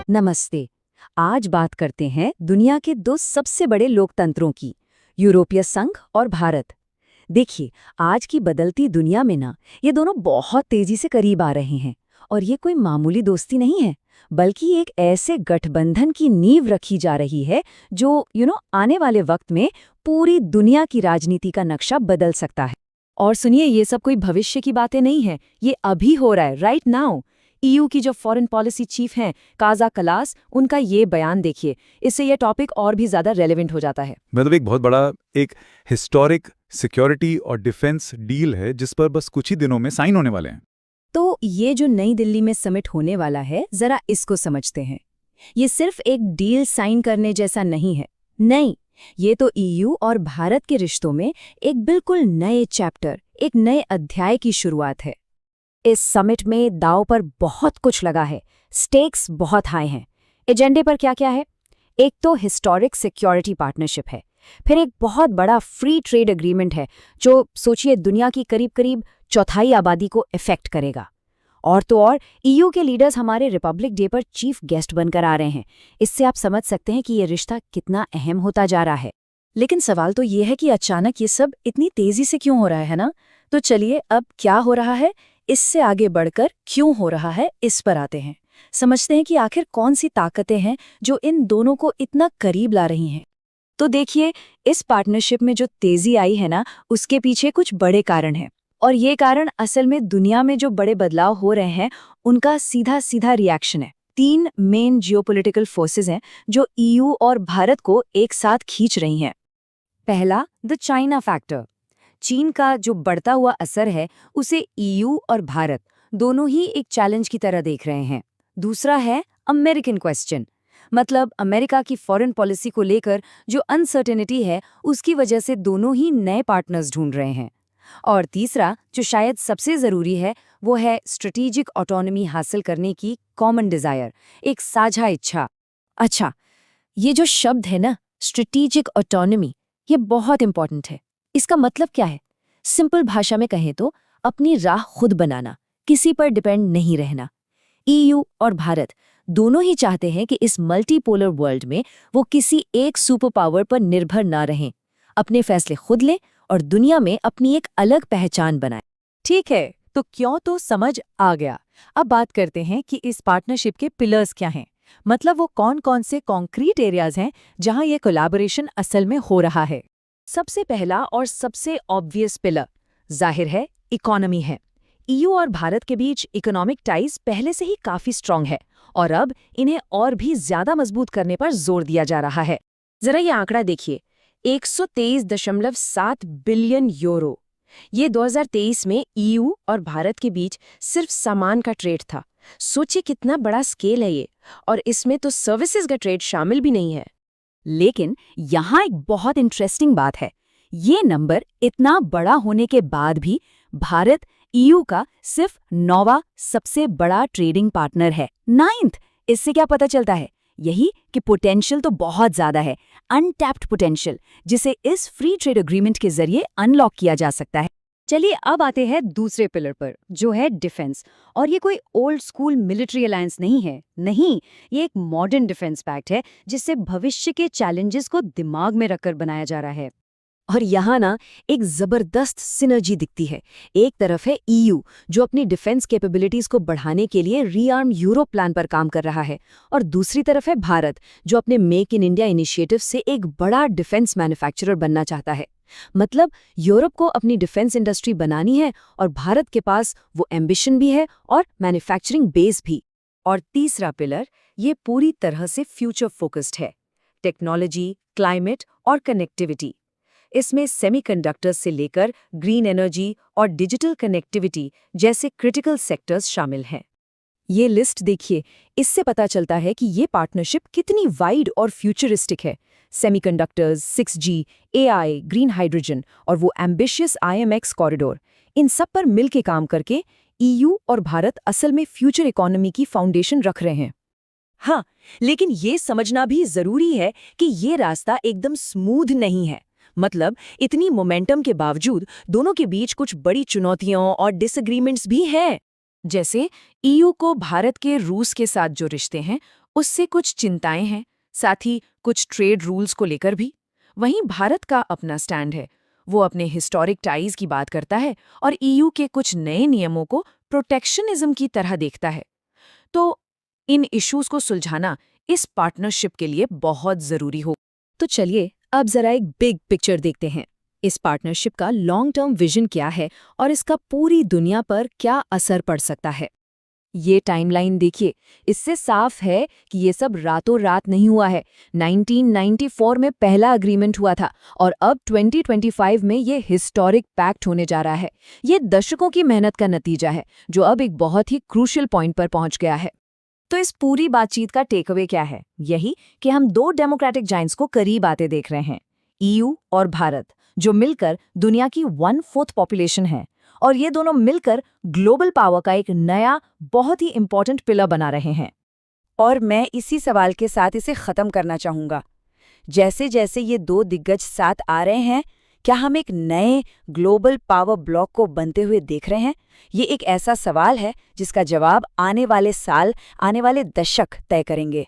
नमस्ते। आज बात करते हैं दुनिया के दो सबसे बड़े लोकतंत्रों की, यूरोपीय संघ और भारत। देखिए, आज की बदलती दुनिया में ना ये दोनों बहुत तेजी से करीब आ रहे हैं और ये कोई मामूली दोस्ती नहीं है, बल्कि एक ऐसे गठबंधन की नींव रखी जा रही है जो आने वाले वक्त में पूरी दुनिया की राजनीति का नक्शा बदल सकता है। और सुनिए, ये सब कोई भविष्य की बातें नहीं है, ये अभी हो रहा है, राइट नाउ। ईयू की जो फॉरेन पॉलिसी चीफ हैं काजा कलास, उनका ये बयान देखिए, इससे ये टॉपिक और भी ज्यादा रेलेवेंट हो जाता है। मतलब एक बहुत बड़ा एक हिस्टोरिक सिक्योरिटी और डिफेंस डील है जिस पर बस कुछ ही दिनों में साइन होने वाले हैं। तो ये जो नई दिल्ली में समिट होने वाला है, जरा इसको समझते हैं। ये सिर्फ एक डील साइन करने जैसा नहीं है। नहीं, ये तो ईयू और भारत के रिश्तों में एक बिल्कुल नए चैप्टर, एक नए अध्याय की शुरुआत है। इस समिट में दांव पर बहुत कुछ लगा है, स्टेक्स बहुत हाई हैं। एजेंडे पर क्या क्या है? एक तो हिस्टोरिक सिक्योरिटी पार्टनरशिप है, फिर एक बहुत बड़ा फ्री ट्रेड एग्रीमेंट है जो सोचिए दुनिया की करीब करीब चौथाई आबादी को इफेक्ट करेगा। और तो और ईयू के लीडर्स हमारे रिपब्लिक डे पर चीफ गेस्ट बनकर आ रहे हैं। इससे आप समझ सकते हैं कि ये रिश्ता कितना अहम होता जा रहा है। लेकिन सवाल तो ये है कि अचानक ये सब इतनी तेजी से क्यों हो रहा है ना? तो चलिए, अब क्या हो रहा है, इससे आगे बढ़कर क्यों हो रहा है, इस पर आते हैं। समझते हैं कि आखिर कौन सी ताकतें हैं जो इन दोनों को इतना करीब ला रही हैं। तो देखिए, इस पार्टनरशिप में जो तेजी आई है ना, उसके पीछे कुछ बड़े कारण हैं। और ये कारण असल में दुनिया में जो बड़े बदलाव हो रहे हैं उनका सीधा सीधा रिएक्शन है। तीन मेन जियोपॉलिटिकल फोर्सेस हैं जो ईयू और भारत को एक साथ खींच रही हैं। पहला, द चाइना फैक्टर। चीन का जो बढ़ता हुआ असर है उसे ईयू और भारत दोनों ही एक चैलेंज की तरह देख रहे हैं। दूसरा है अमेरिकन क्वेश्चन, मतलब अमेरिका की फॉरेन पॉलिसी को लेकर जो अनसर्टेनिटी है उसकी वजह से दोनों ही नए पार्टनर्स ढूंढ रहे हैं। और तीसरा, जो शायद सबसे जरूरी है, वो है स्ट्रेटेजिक ऑटोनॉमी हासिल करने की कॉमन डिजायर, एक साझा इच्छा। अच्छा, ये जो शब्द है ना, स्ट्रेटेजिक ऑटोनॉमी, ये बहुत इंपॉर्टेंट है। इसका मतलब क्या है? सिंपल भाषा में कहें तो अपनी राह खुद बनाना, किसी पर डिपेंड नहीं रहना। ईयू और भारत दोनों ही चाहते हैं कि इस मल्टीपोलर वर्ल्ड में वो किसी एक सुपर पावर पर निर्भर ना रहें, अपने फैसले खुद लें और दुनिया में अपनी एक अलग पहचान बनाएं। ठीक है, तो क्यों तो समझ आ गया। अब बात करते हैं कि इस पार्टनरशिप के पिलर्स क्या हैं, मतलब वो कौन कौन से कॉन्क्रीट एरियाज हैं जहां ये कोलैबोरेशन असल में हो रहा है। सबसे पहला और सबसे ऑब्वियस पिलर जाहिर है इकोनॉमी है। ईयू और भारत के बीच इकोनॉमिक टाइज पहले से ही काफी स्ट्रांग है और अब इन्हें और भी ज्यादा मजबूत करने पर जोर दिया जा रहा है। जरा ये आंकड़ा देखिए, 123.7 बिलियन यूरो। ये 2023 में ईयू और भारत के बीच सिर्फ सामान का ट्रेड था। सोचिए कितना बड़ा स्केल है ये, और इसमें तो सर्विसेज का ट्रेड शामिल भी नहीं है। लेकिन यहाँ एक बहुत इंटरेस्टिंग बात है, ये नंबर इतना बड़ा होने के बाद भी भारत ईयू का सिर्फ 9वां सबसे बड़ा ट्रेडिंग पार्टनर है, 9th। इससे क्या पता चलता है? यही कि पोटेंशियल तो बहुत ज्यादा है, अनटैप्ड पोटेंशियल, जिसे इस फ्री ट्रेड एग्रीमेंट के जरिए अनलॉक किया जा सकता है। चलिए अब आते हैं दूसरे पिलर पर, जो है डिफेंस। और ये कोई ओल्ड स्कूल मिलिट्री अलायंस नहीं है, नहीं, ये एक मॉडर्न डिफेंस पैक्ट है जिससे भविष्य के चैलेंजेस को दिमाग में रखकर बनाया जा रहा है। और यहाँ ना एक जबरदस्त सिनर्जी दिखती है। एक तरफ है ईयू जो अपनी डिफेंस कैपेबिलिटीज को बढ़ाने के लिए रीआर्म यूरोप प्लान पर काम कर रहा है, और दूसरी तरफ है भारत जो अपने मेक इन इंडिया इनिशिएटिव से एक बड़ा डिफेंस मैन्युफैक्चरर बनना चाहता है। मतलब यूरोप को अपनी डिफेंस इंडस्ट्री बनानी है और भारत के पास वो एम्बिशन भी है और मैन्युफैक्चरिंग बेस भी। और तीसरा पिलर, ये पूरी तरह से फ्यूचर फोकस्ड है, टेक्नोलॉजी, क्लाइमेट और कनेक्टिविटी। इसमें सेमीकंडक्टर्स से लेकर ग्रीन एनर्जी और डिजिटल कनेक्टिविटी जैसे क्रिटिकल सेक्टर्स शामिल हैं। ये लिस्ट देखिए, इससे पता चलता है कि ये पार्टनरशिप कितनी वाइड और फ्यूचरिस्टिक है। Semiconductors, 6G, AI, green hydrogen और वो एम्बिशियस IMX कॉरिडोर, इन सब पर मिलके काम करके ईयू और भारत असल में फ्यूचर इकोनॉमी की फाउंडेशन रख रहे हैं। हाँ, लेकिन ये समझना भी जरूरी है कि ये रास्ता एकदम स्मूथ नहीं है। मतलब इतनी मोमेंटम के बावजूद दोनों के बीच कुछ बड़ी चुनौतियां और डिसएग्रीमेंट्स भी हैं। जैसे ईयू को भारत के रूस के साथ जो रिश्ते हैं उससे कुछ चिंताएं हैं, साथ ही कुछ ट्रेड रूल्स को लेकर भी। वहीं भारत का अपना स्टैंड है। वो अपने हिस्टोरिक टाइज की बात करता है और ईयू के कुछ नए नियमों को प्रोटेक्शनिज्म की तरह देखता है। तो इन इश्यूज को सुलझाना इस पार्टनरशिप के लिए बहुत जरूरी हो। तो चलिए अब जरा एक बिग पिक्चर देखते हैं। इस पार्टनरशिप का लॉन्ग टर्म विजन क्या है और इसका पूरी दुनिया पर क्या असर पड़ सकता है। ये टाइमलाइन देखिए, इससे साफ है कि ये सब रातों रात नहीं हुआ है। 1994 में पहला अग्रीमेंट हुआ था और अब 2025 में ये हिस्टोरिक पैक्ट होने जा रहा है। ये दशकों की मेहनत का नतीजा है जो अब एक बहुत ही क्रूशियल पॉइंट पर पहुंच गया है। तो इस पूरी बातचीत का टेकअवे क्या है? यही कि हम दो डेमोक्रेटिक जाइंट्स को करीब आते देख रहे हैं, ईयू और भारत, जो मिलकर दुनिया की 1/4 पॉपुलेशन है, और ये दोनों मिलकर ग्लोबल पावर का एक नया बहुत ही इंपॉर्टेंट पिलर बना रहे हैं। और मैं इसी सवाल के साथ इसे खत्म करना चाहूंगा। जैसे जैसे ये दो दिग्गज साथ आ रहे हैं, क्या हम एक नए ग्लोबल पावर ब्लॉक को बनते हुए देख रहे हैं? ये एक ऐसा सवाल है जिसका जवाब आने वाले साल, आने वाले दशक तय करेंगे।